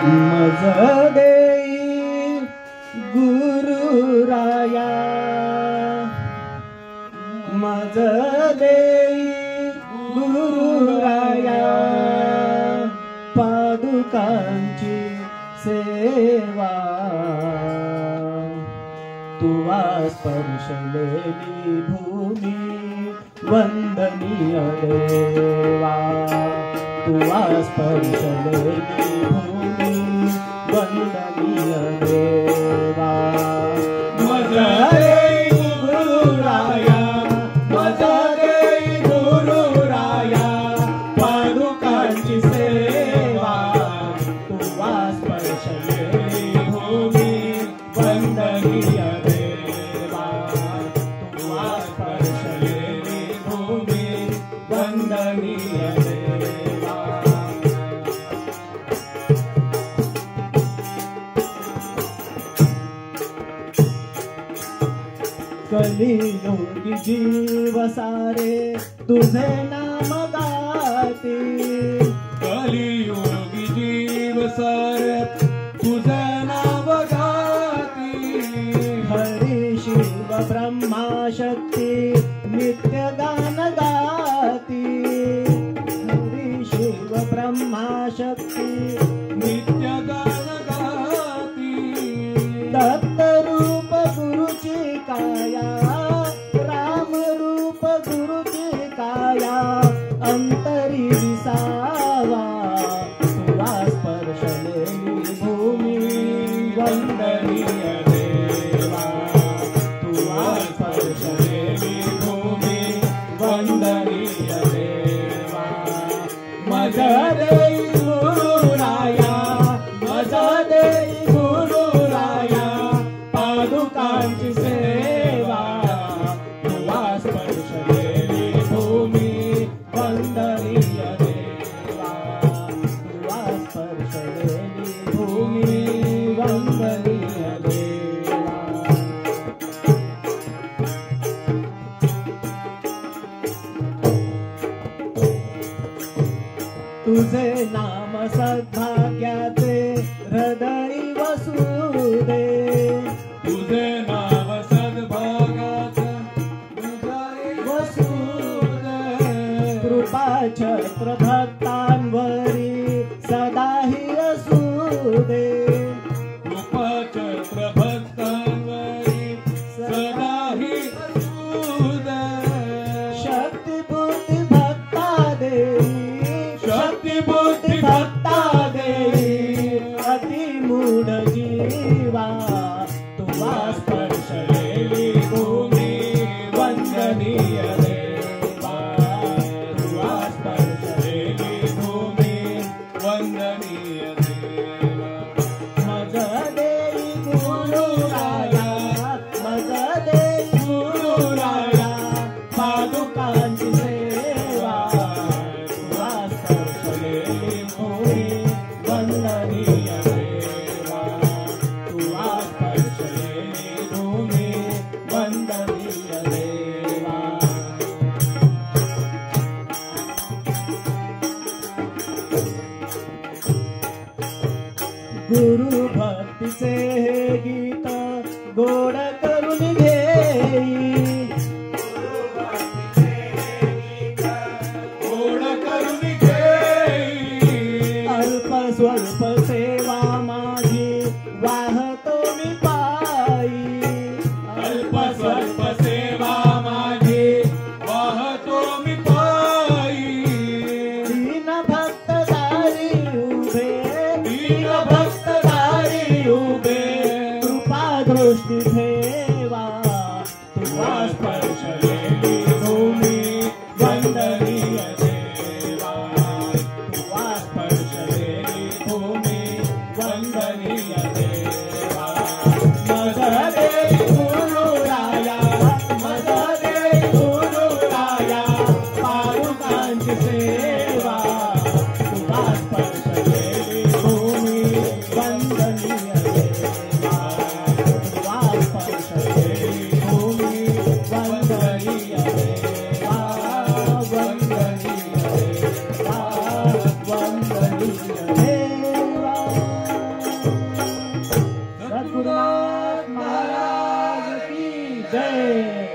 मज देई गुरुराया, मज देई गुरुराया, पादुकांची सेवा तुवा स्पर्शलेली भूमी वंदनीय देवा, तुवा स्पर्शलेली भूमी वंदनीय देवा। मज देई गुरुराया, मज देई गुरुराया, पादुकांची सेवा तुवा स्पर्शलेली भूमी वंदनीय देवा, तुवा स्पर्शलेली भूमी वंदनीय देवा। कलियुगी जीव सारे तुझे नाम गाती, कलियुगी जीव सारे तुझे नाम गाती। हरि शिव ब्रह्मा शक्ती नित्य गान गाती, हरि शिव ब्रह्मा शक्ती नित्य गान गाती। दत्त रूप गुरुची काया, राम रूप गुरुची काया, अंतरी विसावा तुवा स्पर्शलेली भूमी वंदनीय देवा, तुवा स्पर्शलेली भूमी वंदनीय देवा। मज देई गुरुराया, मज देई गुरुराया, पादुकांची सेवा तुवा स्पर्शलेली भूमी वंदनीय देवा, तुवा स्पर्शलेली भूमी वंदनीय देवा। तुझे नाम सद्भाग्याचे हृदय वसुदे, तुझे नाव सद्भागाचं हृदय वसुदे, कृपा छत्र भक्तांवरी सदाही असुदे, कृपाछत्र भक्तांवरी सदाही असुदे। शक्ती बुद्धी भक्ता देई, शक्ती बुद्धी भक्ता देई, अति मूढ जीवा तुवा स्पर्शलेली भूमी वंदनीय देवा, तुवा स्पर्शलेली भूमी वंदनीय देवा। मज देई गुरुराया, मज देई गुरुराया, पादुकांची सेवा तुवा स्पर्शलेली भूमी वंदनीय देवा, तुवा स्पर्शलेली भूमी वंदनीय देवा। गुरु भक्तीचे हे गीत गोड करून घेई, गोड करून घेई। अल्प स्वल्प सेवा माझी वाहतो मी पायी, अल्प स्वल्प सेवा माझी वाहतो मी पायी। दीन भक्त दारी उभे, दीन भक्त दारी उभे, कृपा दृष्टी ठेवा तुवा स्पर्शलेली भूमी वंदनीय देवा, तुवा स्पर्शलेली भूमी वंदनीय देवा। मज देई गुरुराया, मज देई गुरुराया, पादुकांची सेवा तुवा स्पर्शलेली भूमी जय